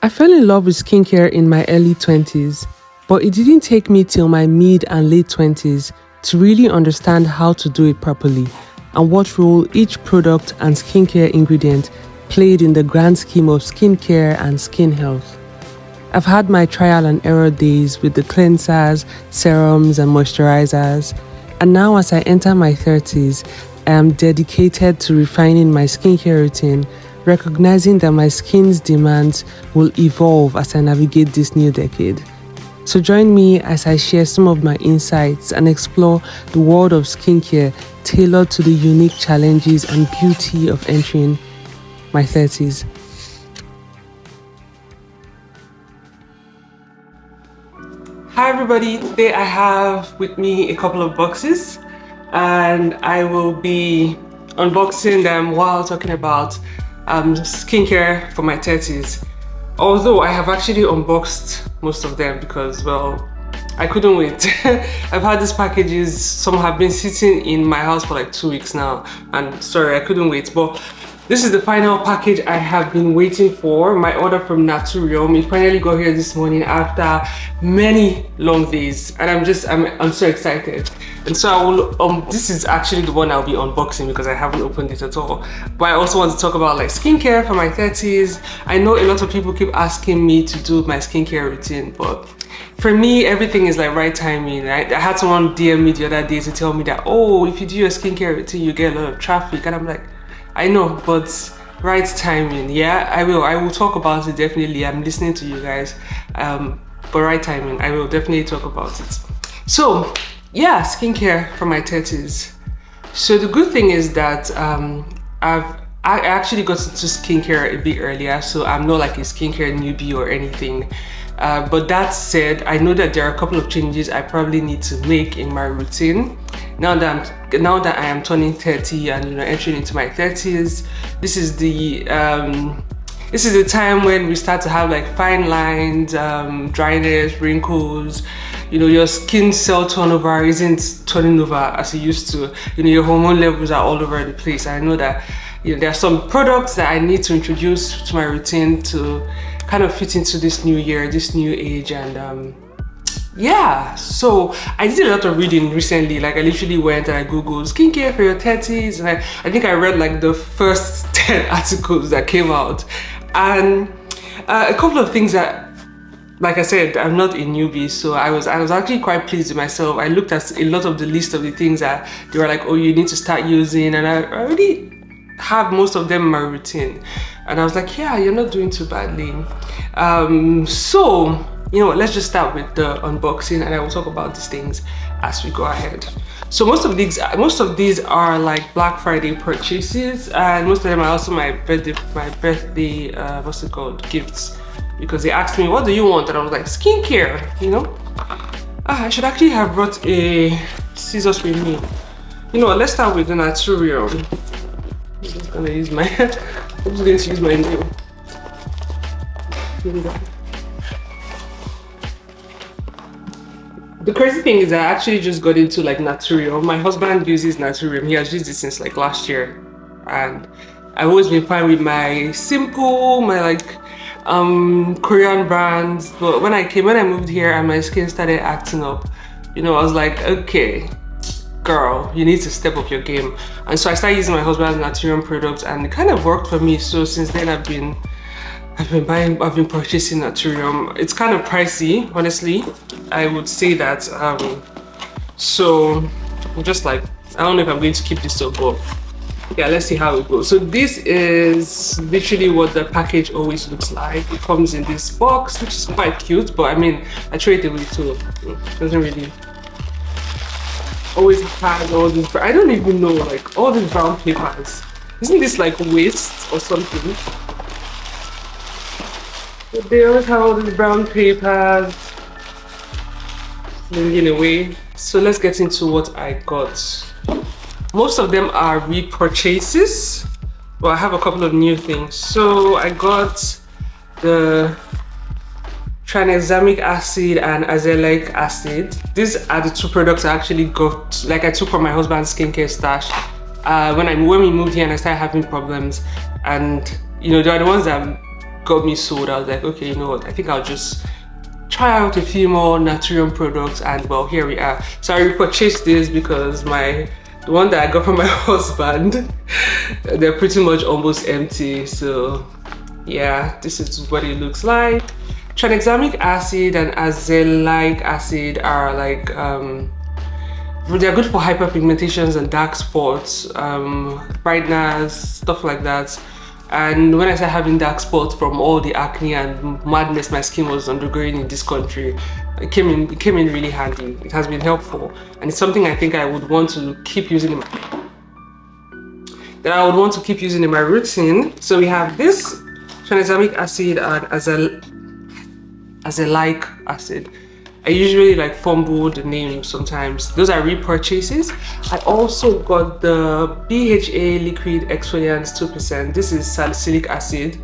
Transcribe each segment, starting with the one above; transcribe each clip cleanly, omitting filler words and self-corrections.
I fell in love with skincare in my early 20s, but it didn't take me till my mid and late 20s to really understand how to do it properly and what role each product and skincare ingredient played in the grand scheme of skincare and skin health. I've had my trial and error days with the cleansers, serums, and moisturizers, and now as I enter my 30s, I am dedicated to refining my skincare routine, recognizing that my skin's demands will evolve as I navigate this new decade. So join me as I share some of my insights and explore the world of skincare tailored to the unique challenges and beauty of entering my 30s. Hi everybody, today I have with me a couple of boxes and I will be unboxing them while talking about skincare for my 30s. Although I have actually unboxed most of them because, well, I couldn't wait. I've had these packages, some have been sitting in my house for like 2 weeks now, and sorry, I couldn't wait. But this is the final package I have been waiting for, my order from Natrium. It finally got here this morning after many long days, and I'm so excited. And so I will, this is actually the one I'll be unboxing because I haven't opened it at all. But I also want to talk about like skincare for my 30s. I know a lot of people keep asking me to do my skincare routine, but for me, everything is like right timing. I had someone DM me the other day to tell me that, oh, if you do your skincare routine, you get a lot of traffic. And I'm like, I know, but right timing. Yeah, I will talk about it definitely. I'm listening to you guys. But right timing, I will definitely talk about it. So yeah, skincare for my 30s. So the good thing is that I actually got into skincare a bit earlier, so I'm not like a skincare newbie or anything. But that said, I know that there are a couple of changes I probably need to make in my routine. Now that I am turning 30 and entering into my 30s, this is the time when we start to have like fine lines, dryness, wrinkles. Your skin cell turnover isn't turning over as it used to. Your hormone levels are all over the place. I know that there are some products that I need to introduce to my routine to kind of fit into this new year, this new age, and yeah. So I did a lot of reading recently. Like I literally went and I googled skincare for your 30s, and I think I read like the first 10 articles that came out, and a couple of things that, like I said, I'm not a newbie, so I was actually quite pleased with myself. I looked at a lot of the list of the things that they were like, oh, you need to start using, and I already have most of them in my routine. And I was like, yeah, you're not doing too badly. So, let's just start with the unboxing, and I will talk about these things as we go ahead. So most of these are like Black Friday purchases, and most of them are also my birthday what's it called, gifts. Because they asked me, what do you want? And I was like, skincare, I should actually have brought a scissors with me. Let's start with the Natrium. I'm just going to use my nail. The crazy thing is I actually just got into like Natrium. My husband uses Natrium. He has used it since like last year. And I've always been fine with my simple, Korean brands, but when I moved here and my skin started acting up, I was like, okay, girl, you need to step up your game. And so I started using my husband's Natrium products, and it kind of worked for me. So since then I've been purchasing Natrium. It's kind of pricey, honestly, I would say that. So I'm just like, I don't know if I'm going to keep this up, but yeah, let's see how it goes. So this is literally what the package always looks like. It comes in this box, which is quite cute, but I mean, I throw it away too. It doesn't really always have all these, I don't even know, like all these brown papers. Isn't this like waste or something? But they always have all these brown papers flinging away. So let's get into what I got. Most of them are repurchases, but I have a couple of new things. So I got the tranexamic acid and azelaic acid. These are the two products I actually got, like I took from my husband's skincare stash when we moved here and I started having problems. And they are the ones that got me sold. I was like, okay, you know what, I think I'll just try out a few more Natrium products, and well, here we are. So I repurchased this because the one that I got from my husband, they're pretty much almost empty. So yeah, this is what it looks like. Tranexamic acid and azelaic acid are like they're good for hyperpigmentations and dark spots, brightness, stuff like that. And when I started having dark spots from all the acne and madness my skin was undergoing in this country, it came in really handy. It has been helpful, and it's something I think I would want to keep using in my routine. So we have this tranexamic acid and azelaic acid. I usually like fumble the name sometimes. Those are repurchases. I also got the BHA liquid exfoliants 2%. This is salicylic acid.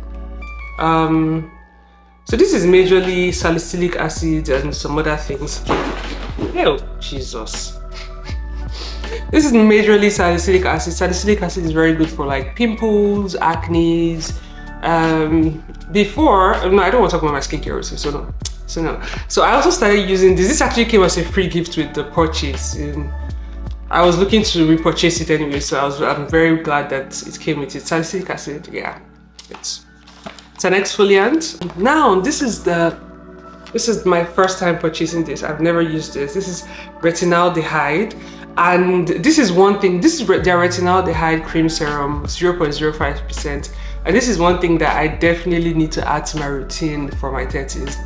So this is majorly salicylic acid and some other things. Oh, Jesus. This is majorly salicylic acid. Salicylic acid is very good for like pimples, acne. Before, no, I don't want to talk about my skincare routine, so no. So I also started using this. This actually came as a free gift with the purchase. I was looking to repurchase it anyway, so I'm very glad that it came with it. Salicylic acid, yeah, it's an exfoliant. Now this is my first time purchasing this. I've never used this. This is retinaldehyde, and this is one thing. This is their retinaldehyde cream serum, 0.05%, and this is one thing that I definitely need to add to my routine for my 30s.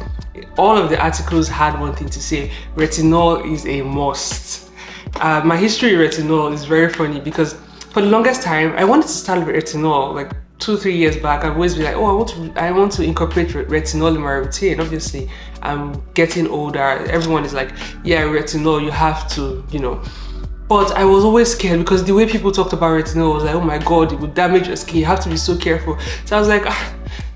All of the articles had one thing to say: retinol is a must. My history with retinol is very funny because for the longest time I wanted to start with retinol. Like 2-3 years back, I've always been like, oh, I want to incorporate retinol in my routine. Obviously, I'm getting older. Everyone is like, yeah, retinol, you have to, you know. But I was always scared because the way people talked about retinol was like, oh my God, it would damage your skin. You have to be so careful. So I was like,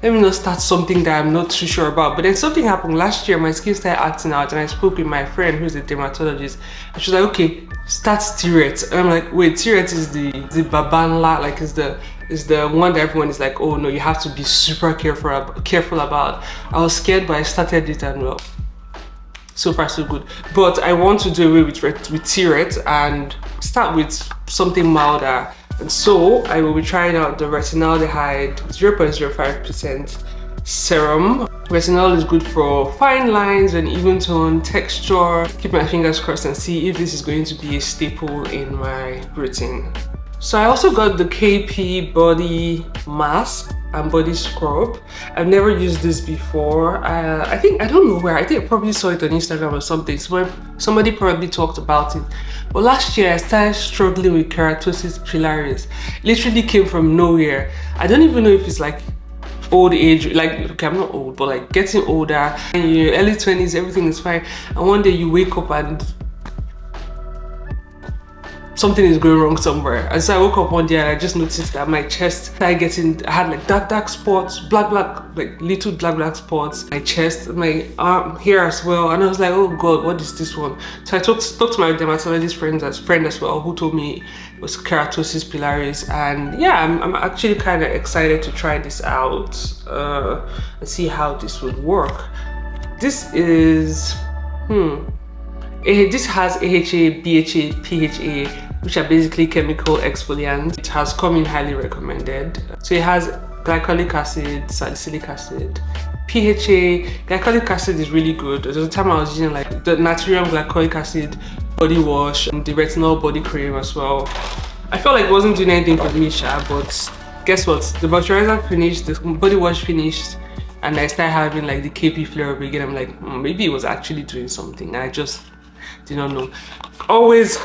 let me not start something that I'm not too sure about. But then something happened last year. My skin started acting out, and I spoke with my friend who's a dermatologist, and she was like, okay, start steroids. And I'm like, wait, steroids is the babanla, like is the one that everyone is like, oh no, you have to be super careful about. I was scared, but I started it, and well, so far so good. But I want to do away with steroids and start with something milder. And so I will be trying out the retinaldehyde 0.05% serum. Retinol is good for fine lines and even tone, texture. Keep my fingers crossed and see if this is going to be a staple in my routine. So I also got the KP body mask and body scrub. I've never used this before. I don't know where. I think I probably saw it on Instagram or something. Somebody probably talked about it. But last year I started struggling with keratosis pilaris. Literally came from nowhere. I don't even know if it's like old age, like, okay, I'm not old, but like getting older. In your early 20s, everything is fine. And one day you wake up and something is going wrong somewhere. And so I woke up one day and I just noticed that my chest started getting, I had like dark spots, black, like little black spots. My chest, my arm, here as well. And I was like, oh God, what is this one? So I talked to my dermatologist friend as well, who told me it was keratosis pilaris. And yeah, I'm actually kind of excited to try this out and see how this would work. This is, this has AHA, BHA, PHA, which are basically chemical exfoliants. It has come in highly recommended. So it has glycolic acid, salicylic acid, PHA. Glycolic acid is really good. There was a time I was using like the Natrium glycolic acid body wash and the retinol body cream as well. I felt like it wasn't doing anything for me, but guess what? The moisturizer finished, the body wash finished, and I started having like the KP flare up again. I'm like, maybe it was actually doing something. And I just did not know. Always,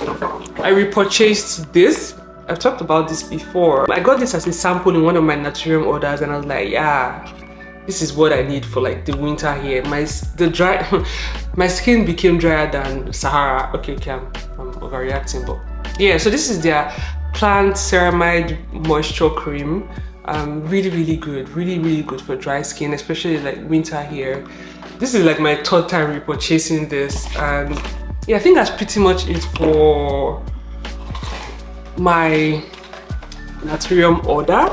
I repurchased this. I've talked about this before. I got this as a sample in one of my Natrium orders, and I was like, yeah, this is what I need for like the winter here. My skin became drier than Sahara. Okay, I'm overreacting, but yeah. So this is their plant ceramide moisture cream. Really good, really good for dry skin, especially like winter here. This is like my third time repurchasing this, and yeah, I think that's pretty much it for my Natrium order.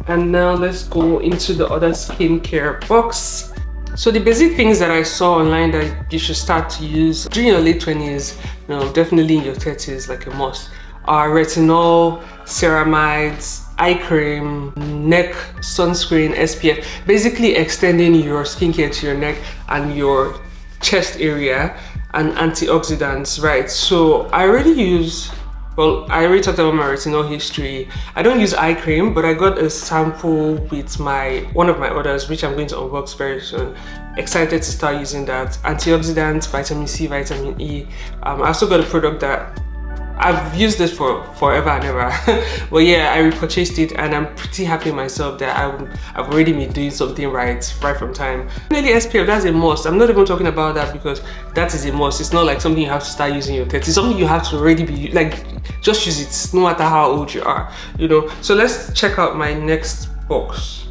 And now let's go into the other skincare box. So the basic things that I saw online that you should start to use during your late 20s, definitely in your 30s, like a must, are retinol, ceramides, eye cream, neck sunscreen, SPF, basically extending your skincare to your neck and your chest area, and antioxidants, right? So I already use, well, I already talked about my retinol history. I don't use eye cream, but I got a sample with one of my orders, which I'm going to unbox very soon. Excited to start using that. Antioxidants, vitamin C, vitamin E. I also got a product that I've used this for forever and ever. But yeah, I repurchased it and I'm pretty happy myself that I've already been doing something right from time. Really, SPF, that's a must. I'm not even talking about that because that is a must. It's not like something you have to start using in your 30s. It's something you have to already be, like, just use it no matter how old you are, So let's check out my next box.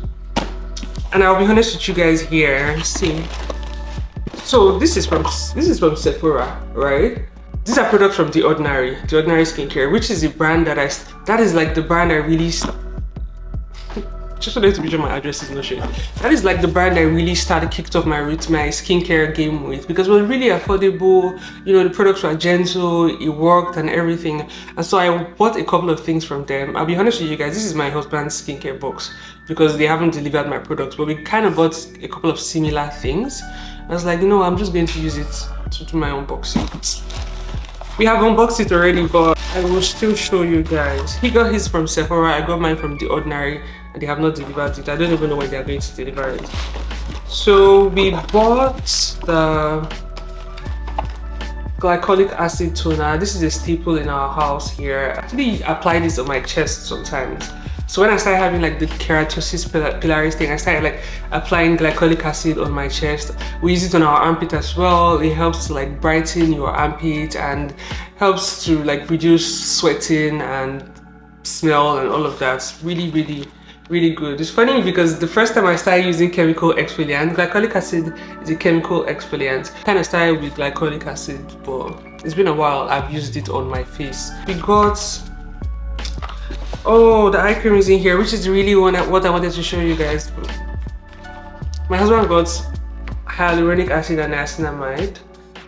And I'll be honest with you guys here. See. So this is from Sephora, right? These are products from The Ordinary Skincare, which is a brand that is like the brand I really, just wanted to be sure my address is not showing. That is like the brand I really kicked off my skincare game with, because it was really affordable, the products were gentle, it worked and everything. And so I bought a couple of things from them. I'll be honest with you guys, this is my husband's skincare box because they haven't delivered my products, but we kind of bought a couple of similar things. I was like, I'm just going to use it to do my unboxing. We have unboxed it already, but I will still show you guys. He got his from Sephora, I got mine from The Ordinary, and they have not delivered it. I don't even know when they are going to deliver it. So we bought the glycolic acid toner. This is a staple in our house here. I actually apply this on my chest sometimes. So when I started having like the keratosis pilaris thing, I started like applying glycolic acid on my chest. We use it on our armpit as well. It helps to like brighten your armpit and helps to like reduce sweating and smell and all of that. Really, really, really good. It's funny because the first time I started using chemical exfoliant, glycolic acid is a chemical exfoliant. I kind of started with glycolic acid, but it's been a while I've used it on my face. We got, oh, the eye cream is in here, which is really what I wanted to show you guys. My husband got hyaluronic acid and niacinamide.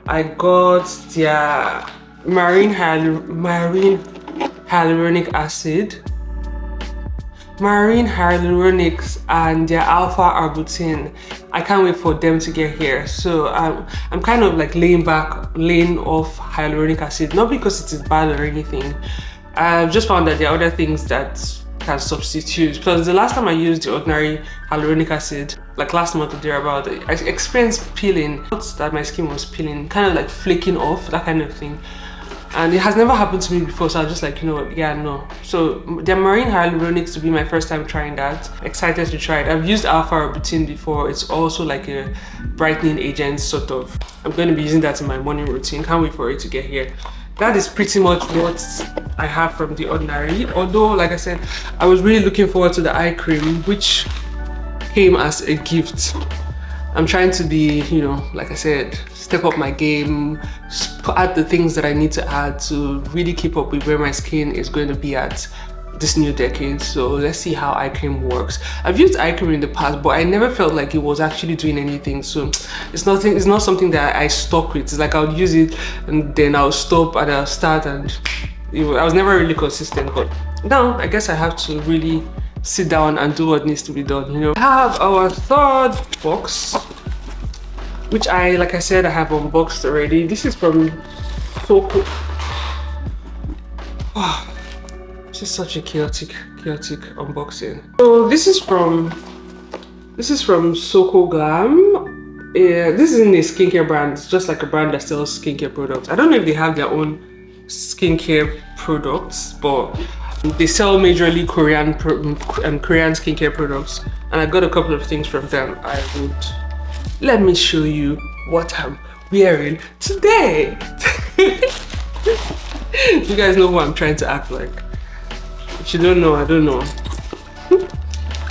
I got their marine hyaluronic acid, marine hyaluronics, and their alpha arbutin. I can't wait for them to get here. So I'm kind of like laying off hyaluronic acid, not because it is bad or anything. I've just found that there are other things that can substitute. Plus, the last time I used The Ordinary hyaluronic acid, like last month or thereabout, I experienced peeling. Not that my skin was peeling, kind of like flaking off, that kind of thing. And it has never happened to me before, so I was just like, yeah, no. So the marine hyaluronics to be my first time trying that. Excited to try it. I've used alpha arbutin before. It's also like a brightening agent, sort of. I'm going to be using that in my morning routine. Can't wait for it to get here. That is pretty much what I have from The Ordinary. Although, like I said, I was really looking forward to the eye cream, which came as a gift. I'm trying to be, like I said, step up my game, add the things that I need to add to really keep up with where my skin is going to be at this new decade. So let's see how eye cream works. I've used eye cream in the past, but I never felt like it was actually doing anything. So it's not something that I stuck with. It's like I'll use it and then I'll stop and I'll start, and I was never really consistent. But now I guess I have to really sit down and do what needs to be done. I have our third box, which like I said, I have unboxed already. This is from Soko. Oh, this is such a chaotic unboxing. So this is from Soko Glam. Yeah, this isn't a skincare brand. It's just like a brand that sells skincare products. I don't know if they have their own skincare products, but they sell majorly Korean skincare products. And I got a couple of things from them. Let me show you what I'm wearing today. You guys know who I'm trying to act like. If you don't know, I don't know.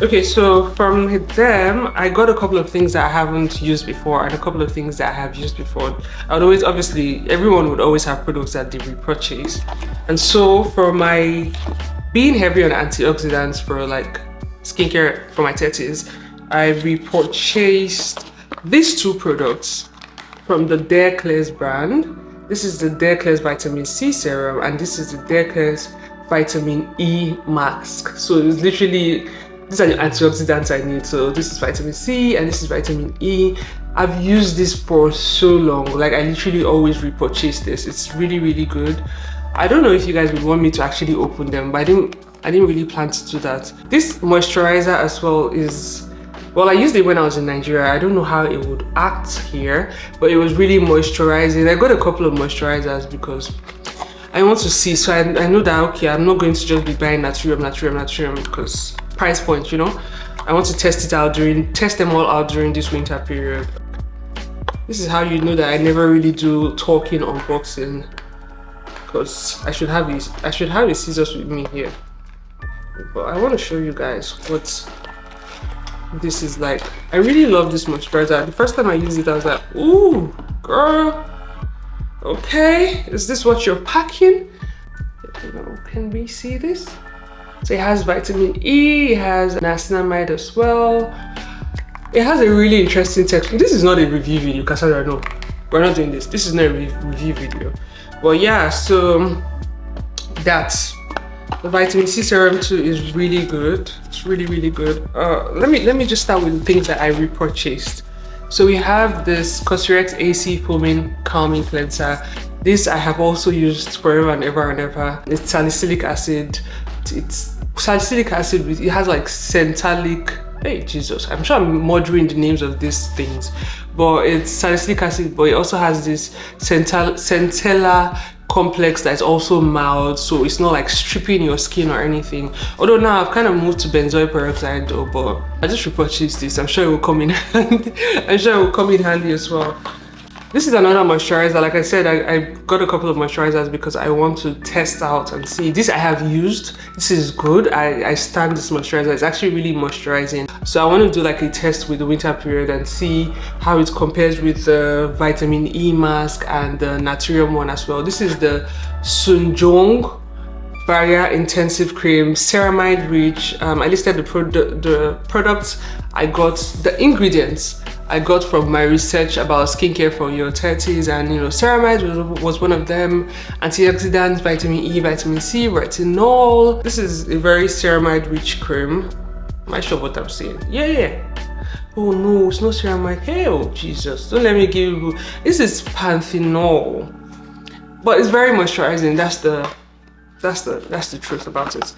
Okay, so from them, I got a couple of things that I haven't used before and a couple of things that I have used before. Obviously, everyone would always have products that they repurchase. And so for my being heavy on antioxidants for like skincare for my 30s, I repurchased these two products from the Dare Clears brand. This is the Dare Clears Vitamin C Serum, and this is the Dare Clears Vitamin E Mask. So it's literally, these are the antioxidants I need. So this is vitamin C and this is vitamin E. I've used this for so long. Like, I literally always repurchase this. It's really, really good. I don't know if you guys would want me to actually open them, but I didn't really plan to do that. This moisturizer as well is, well, I used it when I was in Nigeria. I don't know how it would act here, but it was really moisturizing. I got a couple of moisturizers because I want to see. So I know that, okay, I'm not going to just be buying Natrium because price point, you know. I want to test them all out during this winter period. This is how you know that I never really do talking unboxing, because I should have a scissors with me here. But I want to show you guys what this is like. I really love this moisturizer. The first time I used it, I was like, ooh, girl, okay, is this what you're packing? You know, can we see this? So it has vitamin E, it has niacinamide as well. It has a really interesting texture. This is not a review video, Cassandra, no. We're not doing this. This is not a review video. But yeah, so that's the vitamin C serum too is really good. It's really, really good. Let me just start with the things that I repurchased. So we have this Cosrx AC Foaming Calming Cleanser. This I have also used forever and ever and ever. It's salicylic acid. It's salicylic acid with, it has like centralic, hey Jesus, I'm sure I'm murdering the names of these things, but it's salicylic acid, but it also has this centella complex that is also mild, so it's not like stripping your skin or anything. Although now I've kind of moved to benzoyl peroxide though, but I just repurchased this. I'm sure it will come in handy. I'm sure it will come in handy as well. This is another moisturizer. Like I said, I got a couple of moisturizers because I want to test out and see. This I have used. This is good. I stand this moisturizer. It's actually really moisturizing. So I want to do like a test with the winter period and see how it compares with the vitamin E mask and the Natrium one as well. This is the Sunjong Barrier Intensive Cream, ceramide rich. I listed the products I got, the ingredients I got from my research about skincare for your 30s, and you know, ceramide was one of them, antioxidants, vitamin E, vitamin C, retinol. This is a very ceramide rich cream. Am I sure what I'm saying? Yeah. Oh no, it's not ceramide. Hey, oh Jesus, don't let me give you, this is panthenol, but it's very moisturizing. That's the truth about it.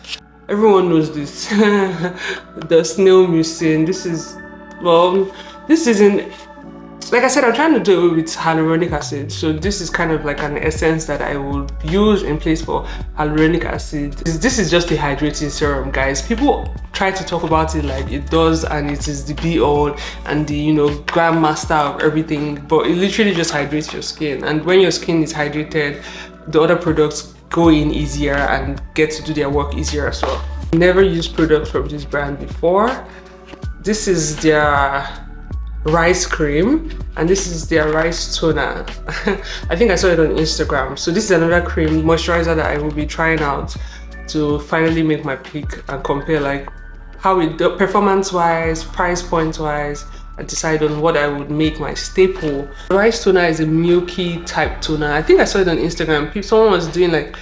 Everyone knows this. The snail mucin. This is, well, this isn't, like I said, I'm trying to do it with hyaluronic acid. So this is kind of like an essence that I would use in place for hyaluronic acid. This is just a hydrating serum, guys. People try to talk about it like it does and it is the be all and the, you know, grandmaster of everything, but it literally just hydrates your skin. And when your skin is hydrated, the other products go in easier and get to do their work easier as well. Never used products from this brand before. This is their rice cream and this is their rice toner. I think I saw it on Instagram. So this is another cream moisturizer that I will be trying out to finally make my pick and compare like how it does performance wise, price point wise, and decide on what I would make my staple. Rice toner is a milky type toner. I think I saw it on Instagram. Someone was doing like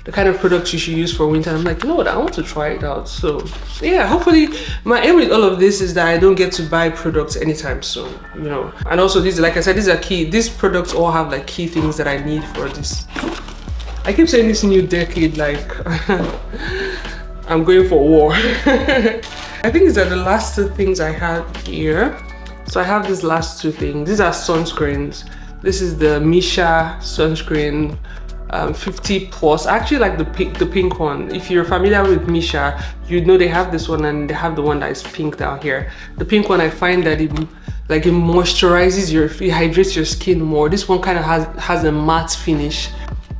the kind of products you should use for winter. I'm like, you know what, I want to try it out. So yeah, hopefully my aim with all of this is that I don't get to buy products anytime soon, you know. And also these, like I said, these are key. These products all have like key things that I need for this. I keep saying this new decade like I'm going for war. I think these are the last two things I had here. So I have these last two things. These are sunscreens. This is the Misha sunscreen 50 plus. I actually like the pink one. If you're familiar with Misha, you know they have this one and they have the one that is pink down here. The pink one, I find that it moisturizes it hydrates your skin more. This one kind of has a matte finish.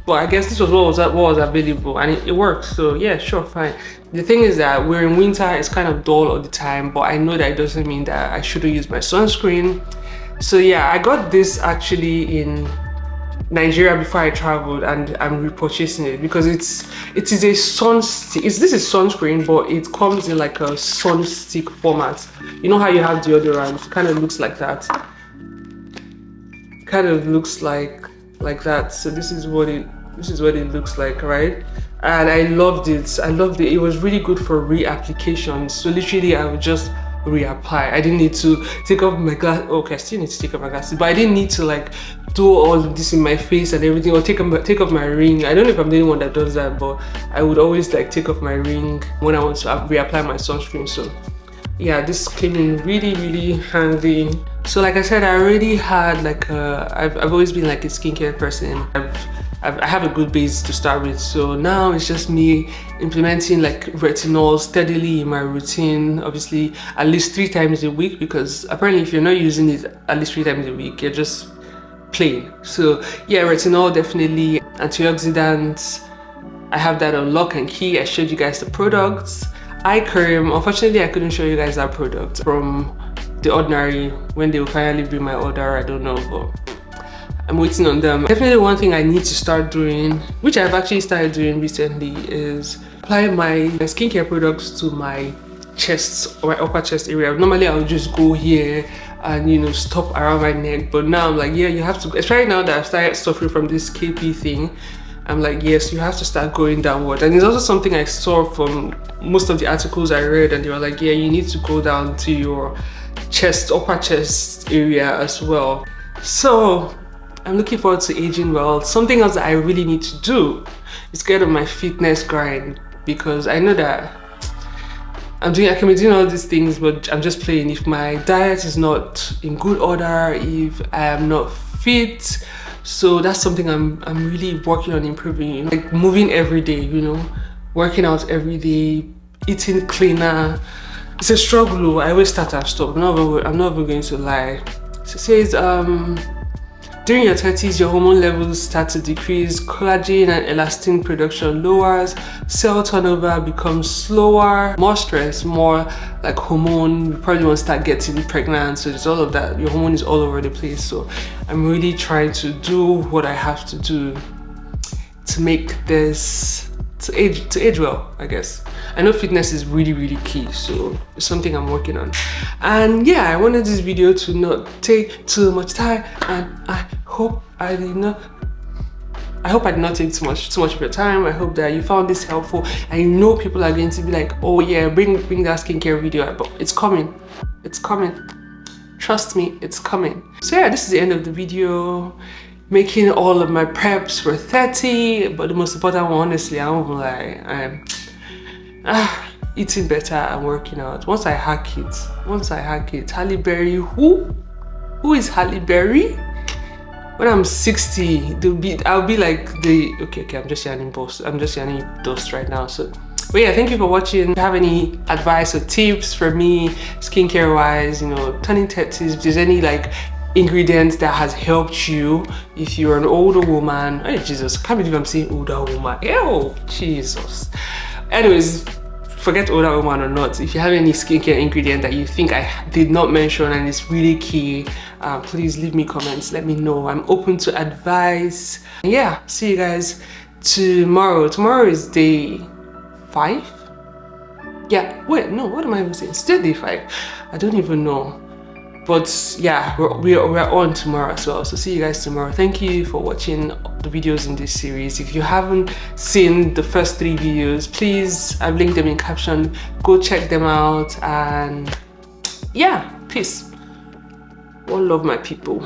But I guess this was what was available and it works. So yeah, sure, fine. The thing is that we're in winter, it's kind of dull all the time, but I know that it doesn't mean that I shouldn't use my sunscreen. So yeah, I got this actually in Nigeria before I traveled, and I'm repurchasing it because it is a this is sunscreen, but it comes in like a sun stick format. You know how you have deodorant? It kind of looks like that. Kind of looks like that. So this is what it looks like, right? And I loved it. It was really good for reapplication. So literally I would just reapply. I didn't need to take off my glass. Okay, I still need to take off my glasses, but I didn't need to like do all of this in my face and everything, or take off my ring. I don't know if I'm the only one that does that, but I would always like take off my ring when I want to reapply my sunscreen. So yeah, this came in really, really handy. So like I said, I already had like I've always been like a skincare person. I have a good base to start with, so now it's just me implementing like retinol steadily in my routine, obviously at least 3 times a week, because apparently if you're not using it at least 3 times a week, you're just plain. So yeah, retinol definitely, antioxidants, I have that on lock and key. I showed you guys the products. Eye cream, unfortunately I couldn't show you guys that product from The Ordinary. When they will finally bring my order, I don't know, but I'm waiting on them. Definitely one thing I need to start doing, which I've actually started doing recently, is apply my skincare products to my chest or my upper chest area. Normally I would just go here and, you know, stop around my neck, but now I'm like, yeah, you have to, especially now that I've started suffering from this KP thing, I'm like, yes, you have to start going downward. And it's also something I saw from most of the articles I read, and they were like, yeah, you need to go down to your chest, upper chest area as well. So I'm looking forward to aging well. Something else that I really need to do is get on my fitness grind, because I know that I can be doing all these things, but I'm just playing. If my diet is not in good order, if I am not fit, so that's something I'm really working on improving. You know, like moving every day, you know, working out every day, eating cleaner. It's a struggle. I always start and stop. I'm not even going to lie. So it says during your 30s, your hormone levels start to decrease, collagen and elastin production lowers, cell turnover becomes slower, more stress, more like hormone. You probably won't start getting pregnant, so there's all of that. Your hormone is all over the place. So I'm really trying to do what I have to do to make this, to age well, I guess. I know fitness is really, really key, so it's something I'm working on. And yeah, I wanted this video to not take too much time, and I hope I did not take too much of your time. I hope that you found this helpful. I know people are going to be like, oh yeah, bring that skincare video, but it's coming. Trust me, it's coming. So yeah, this is the end of the video. Making all of my preps for 30, but the most important one, honestly, I won't lie, I'm eating better and working out. Once I hack it, Halle Berry, who is Halle Berry? When I'm 60, I'll be like okay, I'm just yarning dust right now. So but yeah, thank you for watching. If you have any advice or tips for me skincare wise, you know, turning 30s, if there's any like ingredients that has helped you, if you're an older woman, oh Jesus, I can't believe I'm saying older woman, ew, Jesus. Anyways, forget older woman or not, if you have any skincare ingredient that you think I did not mention and it's really key, please leave me comments, let me know. I'm open to advice. Yeah, see you guys tomorrow. Tomorrow is day 5. Yeah, wait, no, what am I even saying? Still day 5. I don't even know. But yeah, we're on tomorrow as well. So see you guys tomorrow. Thank you for watching the videos in this series. If you haven't seen the first 3 videos, please, I've linked them in caption. Go check them out. And yeah, peace. One love, my people.